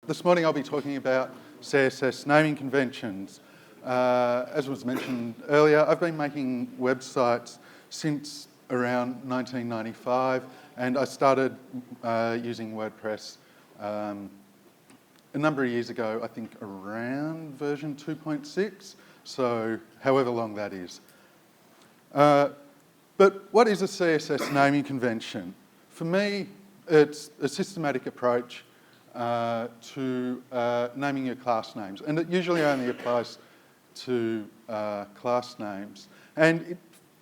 This morning I'll be talking about CSS naming conventions. As was mentioned earlier, I've been making websites since around 1995, and I started using WordPress a number of years ago, I think around version 2.6, so however long that is. But what is a CSS naming convention? For me, it's a systematic approach to naming your class names, and it usually only applies to class names, and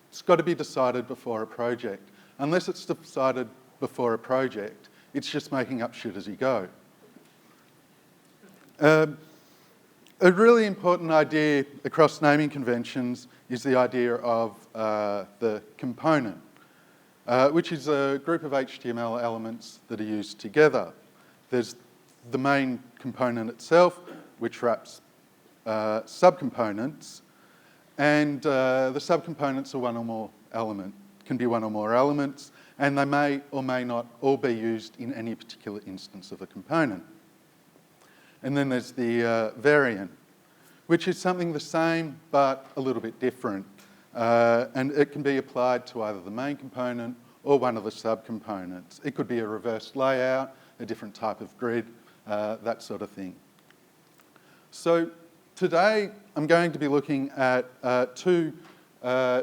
it's got to be decided before a project. Unless it's decided before a project, it's just making up shit as you go. A really important idea across naming conventions is the idea of the component, which is a group of HTML elements that are used together. There's the main component itself, which wraps subcomponents, and the subcomponents are one or more element, can be one or more elements, and they may or may not all be used in any particular instance of a component. And then there's the variant, which is something the same but a little bit different, and it can be applied to either the main component or one of the subcomponents. It could be a reversed layout, a different type of grid, that sort of thing. So today I'm going to be looking at two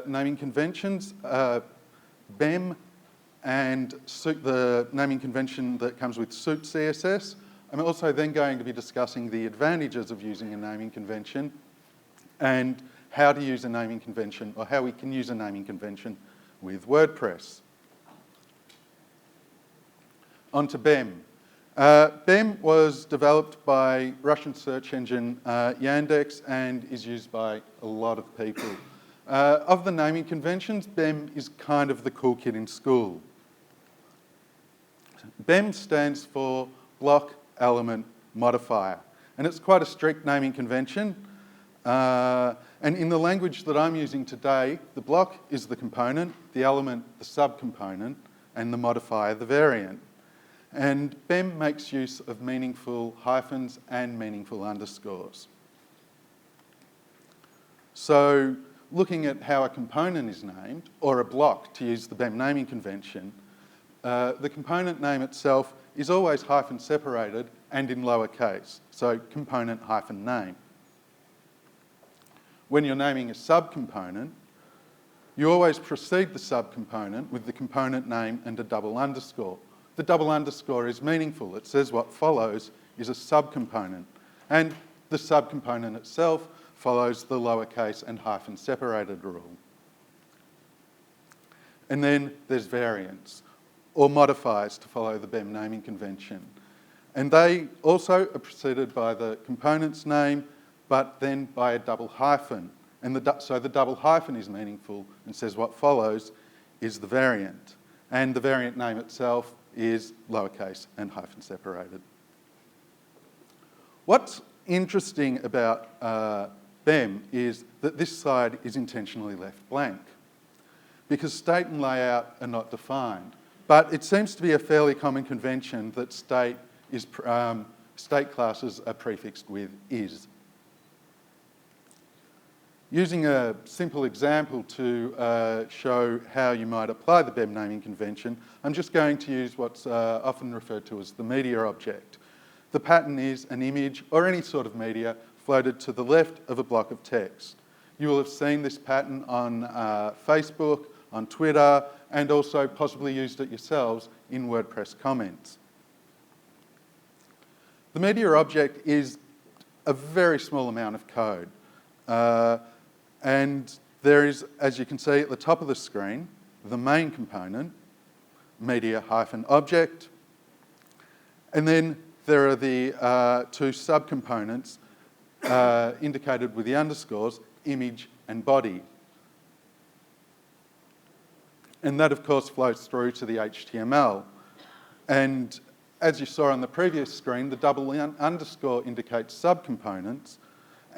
naming conventions, BEM and the naming convention that comes with Suit CSS. I'm also then going to be discussing the advantages of using a naming convention and how to use a naming convention, or how we can use a naming convention with WordPress. On to BEM. BEM was developed by Russian search engine Yandex and is used by a lot of people. Of the naming conventions, BEM is kind of the cool kid in school. BEM stands for Block Element Modifier, and it's quite a strict naming convention. And in the language that I'm using today, the block is the component, the element the subcomponent, and the modifier the variant. And BEM makes use of meaningful hyphens and meaningful underscores. So looking at how a component is named, or a block to use the BEM naming convention, the component name itself is always hyphen separated and in lowercase, so component hyphen name. When you're naming a subcomponent, you always precede the subcomponent with the component name and a double underscore. The double underscore is meaningful. It says what follows is a subcomponent, and the subcomponent itself follows the lowercase and hyphen separated rule. And then there's variants, or modifiers to follow the BEM naming convention. And they also are preceded by the component's name, but then by a double hyphen. And so the double hyphen is meaningful and says what follows is the variant. And the variant name itself is lowercase and hyphen separated. What's interesting about BEM is that this side is intentionally left blank, because state and layout are not defined. But it seems to be a fairly common convention that state classes are prefixed with is. Using a simple example to show how you might apply the BEM naming convention, I'm just going to use what's often referred to as the media object. The pattern is an image or any sort of media floated to the left of a block of text. You will have seen this pattern on Facebook, on Twitter, and also possibly used it yourselves in WordPress comments. The media object is a very small amount of code. And there is, as you can see at the top of the screen, the main component, media-object, and then there are the two subcomponents indicated with the underscores, image and body. And that, of course, flows through to the HTML. And as you saw on the previous screen, the double underscore indicates subcomponents,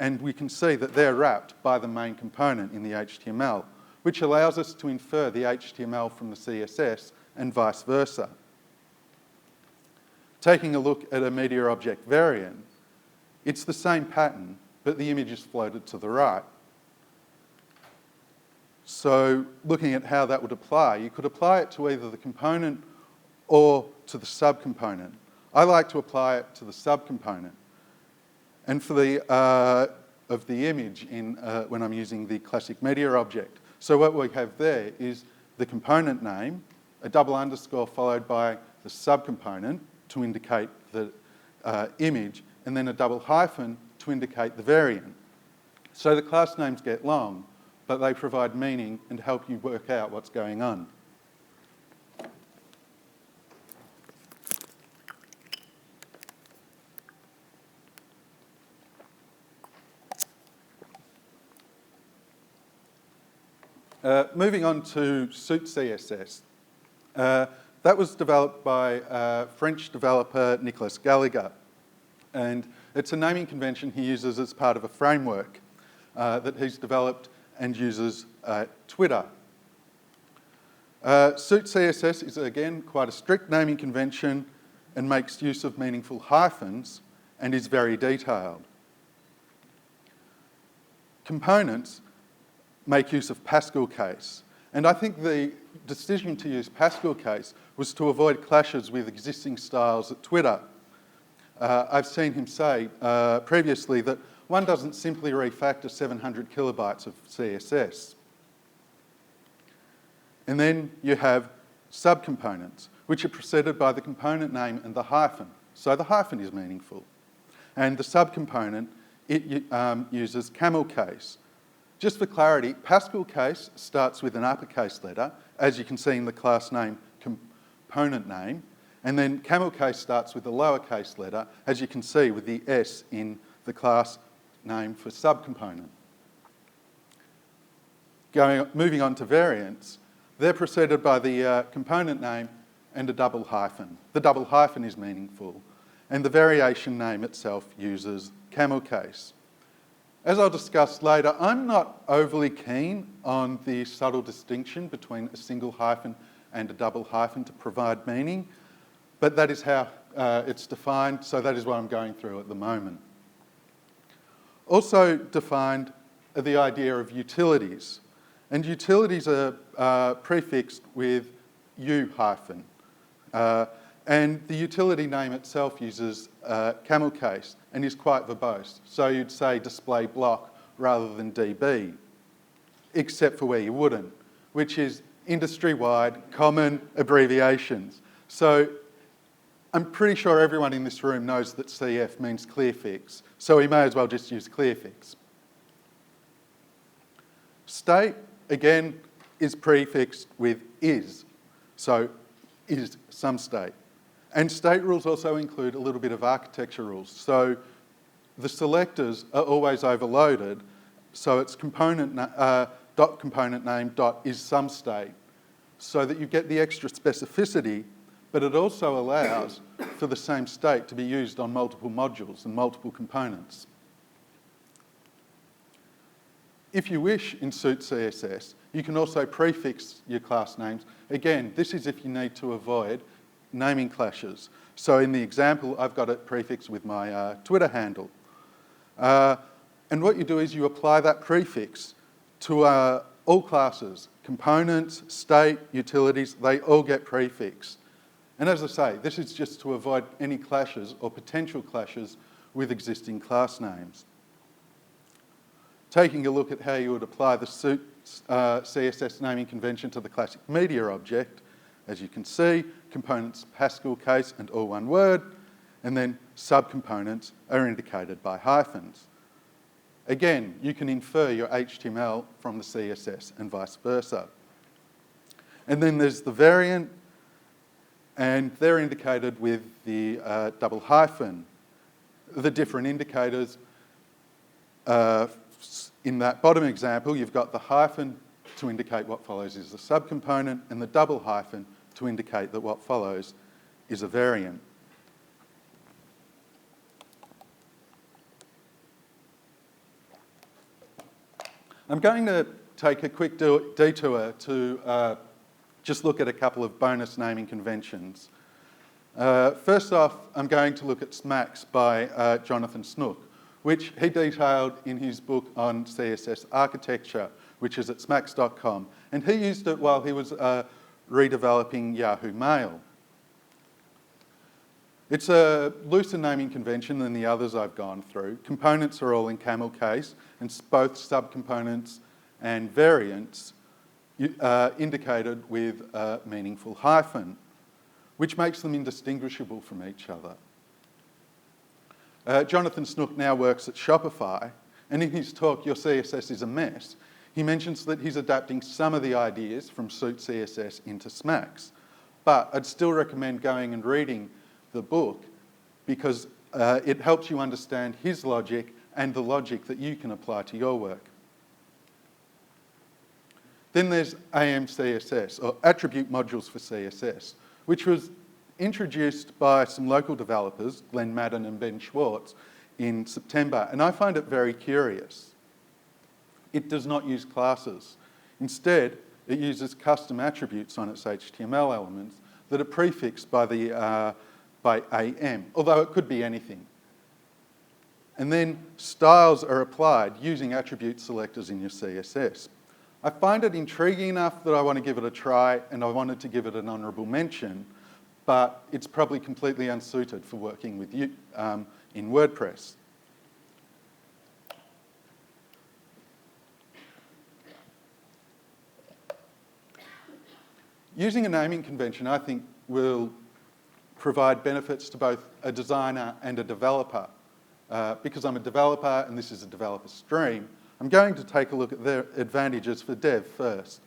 and we can see that they're wrapped by the main component in the HTML, which allows us to infer the HTML from the CSS and vice versa. Taking a look at a media object variant, it's the same pattern, but the image is floated to the right. So looking at how that would apply, you could apply it to either the component or to the subcomponent. I like to apply it to the subcomponent. And for the of the image when I'm using the classic media object. So what we have there is the component name, a double underscore followed by the subcomponent to indicate the image, and then a double hyphen to indicate the variant. So the class names get long, but they provide meaning and help you work out what's going on. Moving on to Suit CSS. That was developed by French developer Nicolas Gallagher. And it's a naming convention he uses as part of a framework that he's developed and uses at Twitter. Suit CSS is, again, quite a strict naming convention and makes use of meaningful hyphens and is very detailed. Components make use of Pascal case. And I think the decision to use Pascal case was to avoid clashes with existing styles at Twitter. I've seen him say previously that one doesn't simply refactor 700 kilobytes of CSS. And then you have subcomponents, which are preceded by the component name and the hyphen. So the hyphen is meaningful. And the subcomponent, it uses camel case. Just for clarity, Pascal case starts with an uppercase letter, as you can see in the class name component name, and then camel case starts with a lowercase letter, as you can see with the S in the class name for subcomponent. Moving on to variants, they're preceded by the component name and a double hyphen. The double hyphen is meaningful, and the variation name itself uses camel case. As I'll discuss later, I'm not overly keen on the subtle distinction between a single hyphen and a double hyphen to provide meaning, but that is how it's defined, so that is what I'm going through at the moment. Also defined are the idea of utilities, and utilities are prefixed with U hyphen. And the utility name itself uses camel case and is quite verbose. So you'd say display block rather than DB, except for where you wouldn't, which is industry-wide common abbreviations. So I'm pretty sure everyone in this room knows that CF means clearfix, so we may as well just use clearfix. State, again, is prefixed with is, so is some state. And state rules also include a little bit of architecture rules. So the selectors are always overloaded, so it's dot component name dot is some state, so that you get the extra specificity, but it also allows for the same state to be used on multiple modules and multiple components. If you wish in Suit CSS, you can also prefix your class names. Again, this is if you need to avoid naming clashes. So in the example, I've got it prefixed with my Twitter handle. And what you do is you apply that prefix to all classes, components, state, utilities, they all get prefixed. And as I say, this is just to avoid any clashes or potential clashes with existing class names. Taking a look at how you would apply the Suit CSS naming convention to the classic media object, as you can see, components Pascal case and all one word, and then subcomponents are indicated by hyphens. Again, you can infer your HTML from the CSS and vice versa. And then there's the variant, and they're indicated with the double hyphen. The different indicators, in that bottom example, you've got the hyphen to indicate what follows is the subcomponent, and the double hyphen to indicate that what follows is a variant. I'm going to take a quick detour to just look at a couple of bonus naming conventions. First off, I'm going to look at Smacks by Jonathan Snook, which he detailed in his book on CSS architecture, which is at smacks.com. And he used it while he was redeveloping Yahoo Mail. It's a looser naming convention than the others I've gone through. Components are all in camel case, and both subcomponents and variants indicated with a meaningful hyphen, which makes them indistinguishable from each other. Jonathan Snook now works at Shopify, and in his talk, Your CSS is a Mess, he mentions that he's adapting some of the ideas from Suit CSS into Smacks. But I'd still recommend going and reading the book because it helps you understand his logic and the logic that you can apply to your work. Then there's AMCSS, or Attribute Modules for CSS, which was introduced by some local developers, Glenn Madden and Ben Schwartz, in September, and I find it very curious. It does not use classes. Instead, it uses custom attributes on its HTML elements that are prefixed by AM, although it could be anything. And then styles are applied using attribute selectors in your CSS. I find it intriguing enough that I want to give it a try, and I wanted to give it an honourable mention, but it's probably completely unsuited for working with you in WordPress. Using a naming convention, I think, will provide benefits to both a designer and a developer. Because I'm a developer and this is a developer stream, I'm going to take a look at their advantages for dev first.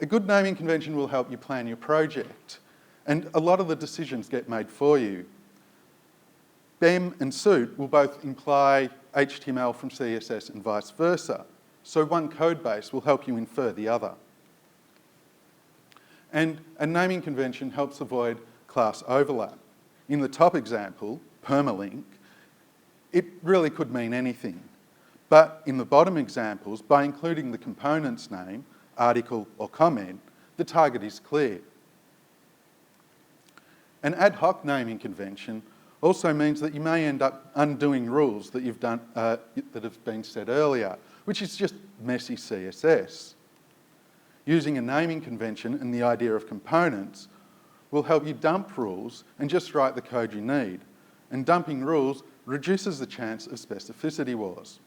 A good naming convention will help you plan your project, and a lot of the decisions get made for you. BEM and Suit will both imply HTML from CSS and vice versa, so one code base will help you infer the other. And a naming convention helps avoid class overlap. In the top example, permalink, it really could mean anything. But in the bottom examples, by including the component's name, article or comment, the target is clear. An ad hoc naming convention also means that you may end up undoing rules that you've done that have been said earlier, which is just messy CSS. Using a naming convention and the idea of components will help you dump rules and just write the code you need. And dumping rules reduces the chance of specificity wars.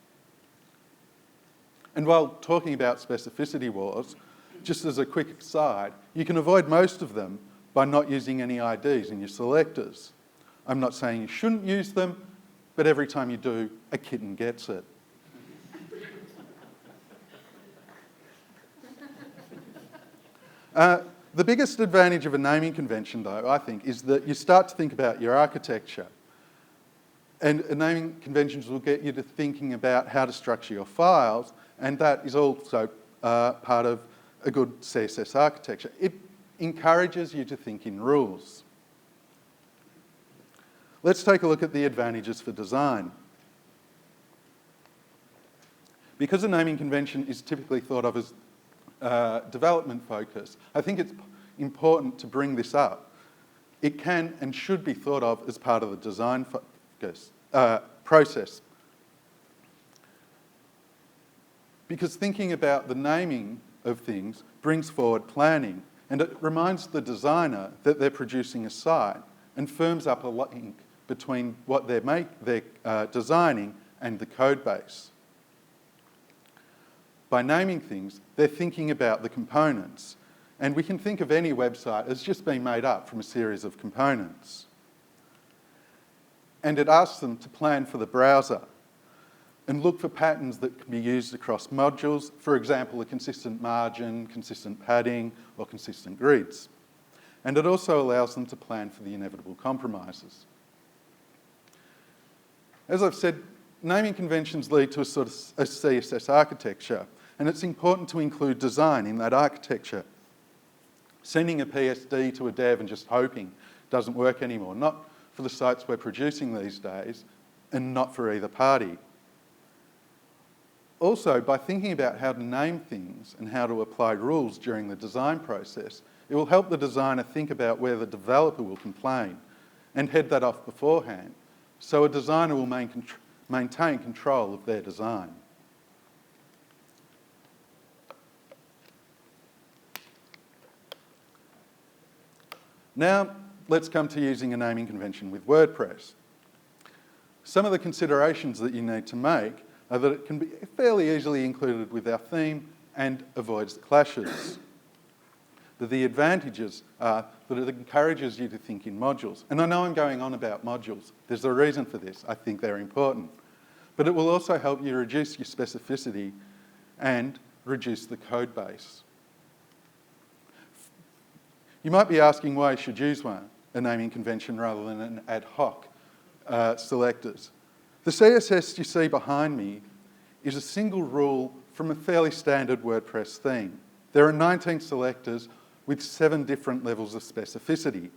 And while talking about specificity wars, just as a quick aside, you can avoid most of them by not using any IDs in your selectors. I'm not saying you shouldn't use them, but every time you do, a kitten gets it. The biggest advantage of a naming convention, though, I think, is that you start to think about your architecture. And naming conventions will get you to thinking about how to structure your files, and that is also part of a good CSS architecture. It encourages you to think in rules. Let's take a look at the advantages for design. Because a naming convention is typically thought of as development focus, I think it's important to bring this up. It can and should be thought of as part of the design focus process. Because thinking about the naming of things brings forward planning, and it reminds the designer that they're producing a site and firms up a link between what they're designing and the code base. By naming things, they're thinking about the components, and we can think of any website as just being made up from a series of components. And it asks them to plan for the browser and look for patterns that can be used across modules, for example, a consistent margin, consistent padding, or consistent grids. And it also allows them to plan for the inevitable compromises. As I've said, naming conventions lead to a sort of a CSS architecture, and it's important to include design in that architecture. Sending a PSD to a dev and just hoping doesn't work anymore, not for the sites we're producing these days, and not for either party. Also, by thinking about how to name things and how to apply rules during the design process, it will help the designer think about where the developer will complain and head that off beforehand, so a designer will maintain control of their design. Now, let's come to using a naming convention with WordPress. Some of the considerations that you need to make are that it can be fairly easily included with our theme and avoids clashes. The advantages are that it encourages you to think in modules. And I know I'm going on about modules. There's a reason for this. I think they're important. But it will also help you reduce your specificity and reduce the code base. You might be asking why you should use a naming convention rather than an ad hoc selectors. The CSS you see behind me is a single rule from a fairly standard WordPress theme. There are 19 selectors with 7 different levels of specificity.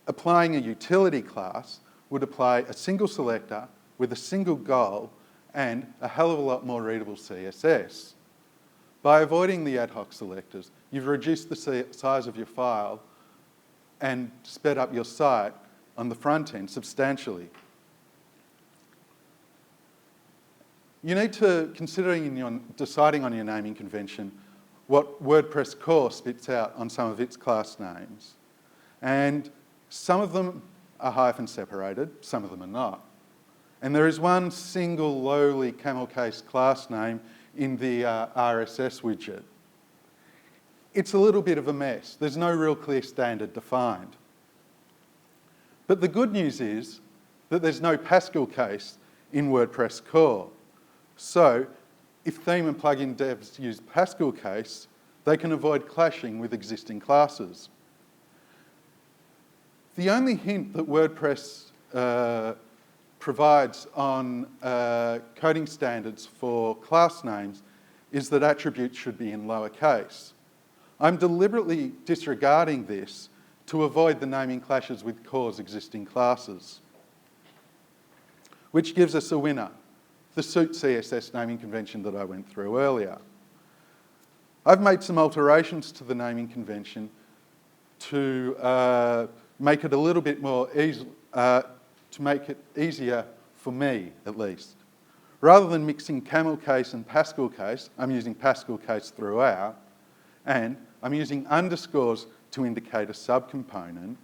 Applying a utility class would apply a single selector with a single goal and a hell of a lot more readable CSS. By avoiding the ad hoc selectors, you've reduced the size of your file and sped up your site on the front end substantially. You need to, deciding on your naming convention, what WordPress core spits out on some of its class names. And some of them are hyphen separated, some of them are not. And there is one single lowly camel case class name in the RSS widget. It's a little bit of a mess. There's no real clear standard defined. But the good news is that there's no Pascal case in WordPress core. So if theme and plugin devs use Pascal case, they can avoid clashing with existing classes. The only hint that WordPress provides on coding standards for class names is that attributes should be in lowercase. I'm deliberately disregarding this to avoid the naming clashes with core's existing classes, which gives us a winner, the suit CSS naming convention that I went through earlier. I've made some alterations to the naming convention to make it a little bit more easy, to make it easier for me, at least. Rather than mixing camel case and Pascal case, I'm using Pascal case throughout, and I'm using underscores to indicate a subcomponent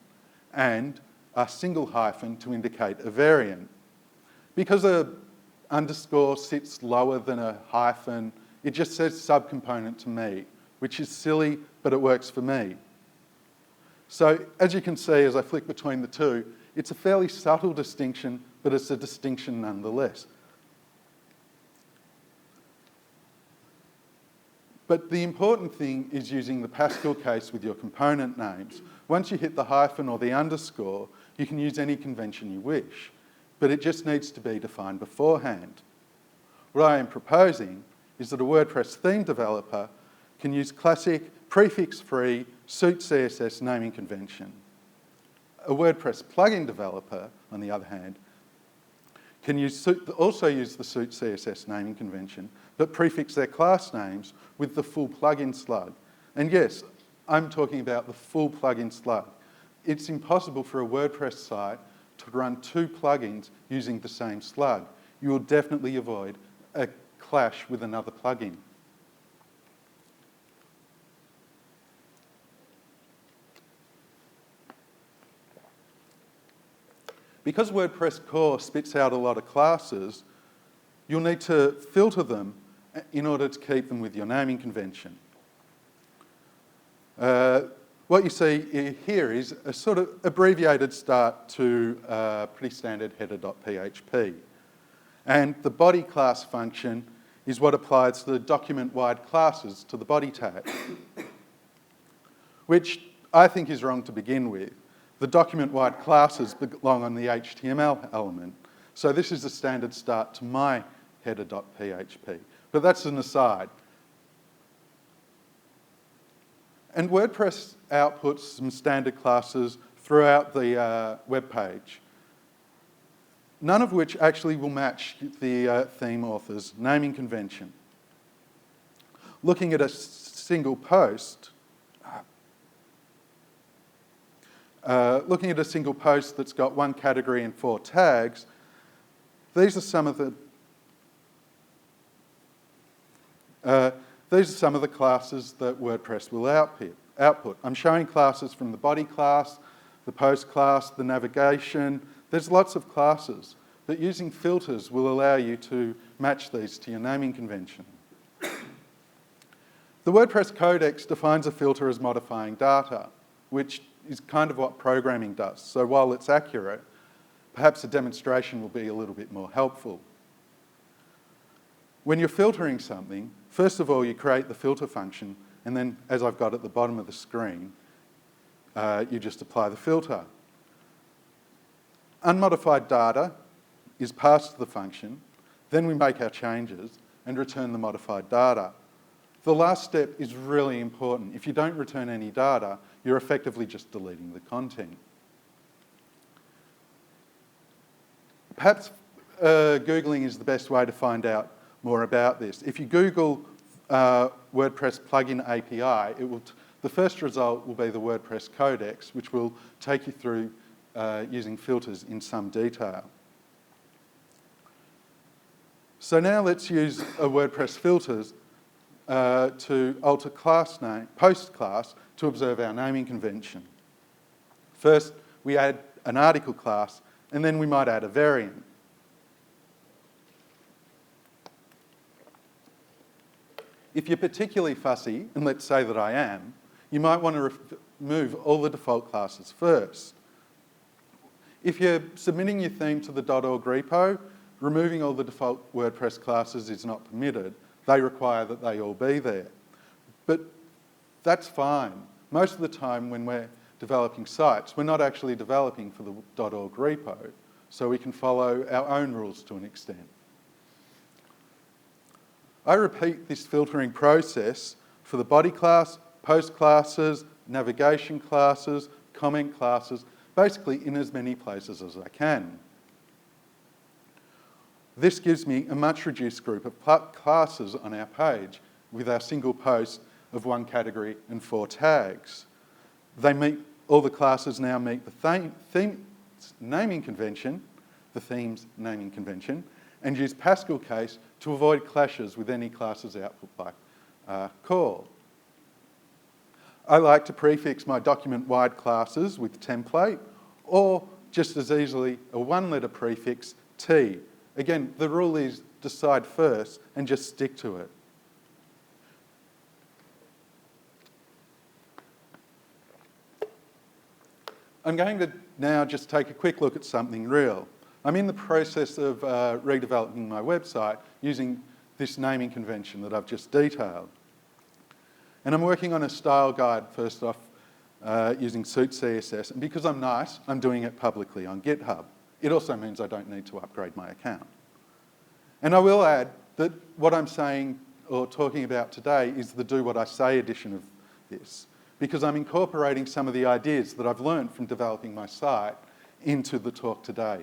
and a single hyphen to indicate a variant. Because a underscore sits lower than a hyphen, it just says subcomponent to me, which is silly, but it works for me. So as you can see, as I flick between the two, it's a fairly subtle distinction, but it's a distinction nonetheless. But the important thing is using the Pascal case with your component names. Once you hit the hyphen or the underscore, you can use any convention you wish, but it just needs to be defined beforehand. What I am proposing is that a WordPress theme developer can use classic, prefix-free suit CSS naming convention. A WordPress plugin developer, on the other hand, can also use the suit CSS naming convention, but prefix their class names with the full plugin slug. And yes, I'm talking about the full plugin slug. It's impossible for a WordPress site to run 2 plugins using the same slug. You will definitely avoid a clash with another plugin. Because WordPress core spits out a lot of classes, you'll need to filter them in order to keep them with your naming convention. What you see here is a sort of abbreviated start to pretty standard header.php. And the body class function is what applies the document-wide classes to the body tag, which I think is wrong to begin with. The document-wide classes belong on the HTML element. So this is the standard start to my header.php. But that's an aside. And WordPress outputs some standard classes throughout the web page, none of which actually will match the theme author's naming convention. Looking at a single post, looking at a single post that's got one category and 4 tags, these are some of the classes that WordPress will output. I'm showing classes from the body class, the post class, the navigation. There's lots of classes, but using filters will allow you to match these to your naming convention. The WordPress Codex defines a filter as modifying data, which is kind of what programming does. So while it's accurate, perhaps a demonstration will be a little bit more helpful. When you're filtering something, first of all, you create the filter function, and then, as I've got at the bottom of the screen, you just apply the filter. Unmodified data is passed to the function, then we make our changes and return the modified data. The last step is really important. If you don't return any data, you're effectively just deleting the content. Perhaps Googling is the best way to find out more about this. If you Google WordPress plugin API, the first result will be the WordPress Codex, which will take you through using filters in some detail. So now let's use a WordPress filters to alter class name, post class, to observe our naming convention. First, we add an article class, and then we might add a variant. If you're particularly fussy, and let's say that I am, you might want to remove all the default classes first. If you're submitting your theme to the .org repo, removing all the default WordPress classes is not permitted. They require that they all be there. But that's fine. Most of the time when we're developing sites, we're not actually developing for the .org repo, so we can follow our own rules to an extent. I repeat this filtering process for the body class, post classes, navigation classes, comment classes, basically in as many places as I can. This gives me a much reduced group of classes on our page with our single post of 1 category and 4 tags. All the classes now meet the theme's naming convention, and use Pascal case to avoid clashes with any classes output by call. I like to prefix my document-wide classes with template, or just as easily a 1-letter prefix, T. Again, the rule is decide first and just stick to it. I'm going to now just take a quick look at something real. I'm in the process of redeveloping my website using this naming convention that I've just detailed. And I'm working on a style guide first off using Suit CSS. And because I'm nice, I'm doing it publicly on GitHub. It also means I don't need to upgrade my account. And I will add that what I'm saying or talking about today is the Do What I Say edition of this, because I'm incorporating some of the ideas that I've learned from developing my site into the talk today.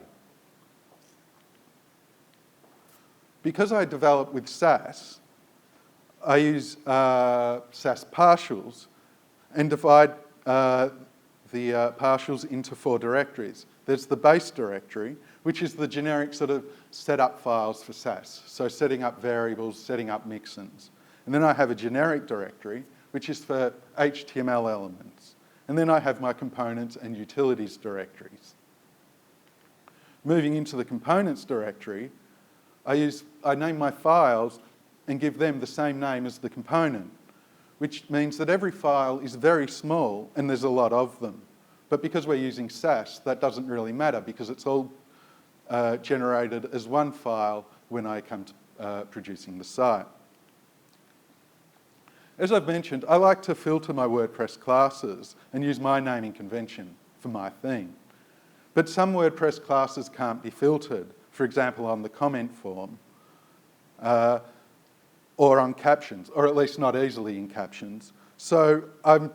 Because I develop with Sass, I use Sass partials and divide the partials into 4 directories. There's the base directory, which is the generic sort of setup files for Sass. So setting up variables, setting up mixins. And then I have a generic directory, which is for HTML elements. And then I have my components and utilities directories. Moving into the components directory, I name my files and give them the same name as the component, which means that every file is very small and there's a lot of them. But because we're using Sass, that doesn't really matter because it's all generated as one file when I come to producing the site. As I've mentioned, I like to filter my WordPress classes and use my naming convention for my theme. But some WordPress classes can't be filtered, for example, on the comment form, or on captions, or at least not easily in captions. So I'm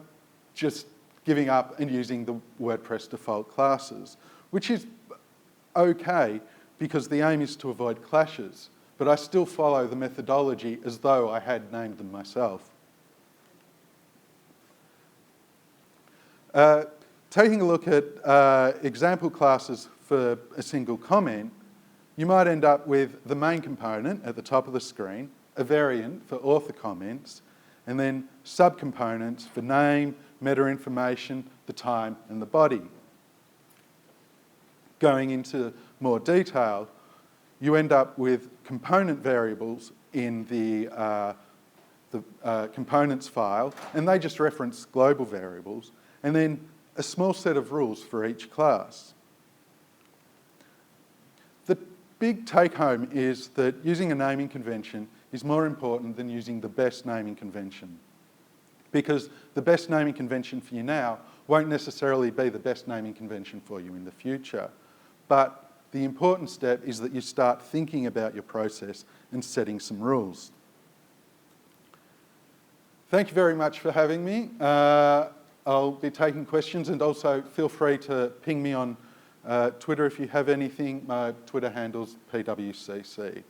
just giving up and using the WordPress default classes, which is okay because the aim is to avoid clashes, but I still follow the methodology as though I had named them myself. taking a look at example classes for a single comment, you might end up with the main component at the top of the screen, a variant for author comments, and then subcomponents for name, meta information, the time, and the body. Going into more detail, you end up with component variables in the components file, and they just reference global variables, and then a small set of rules for each class. The big take-home is that using a naming convention is more important than using the best naming convention, because the best naming convention for you now won't necessarily be the best naming convention for you in the future. But the important step is that you start thinking about your process and setting some rules. Thank you very much for having me. I'll be taking questions, and also feel free to ping me on Twitter if you have anything. My Twitter handle's PWCC.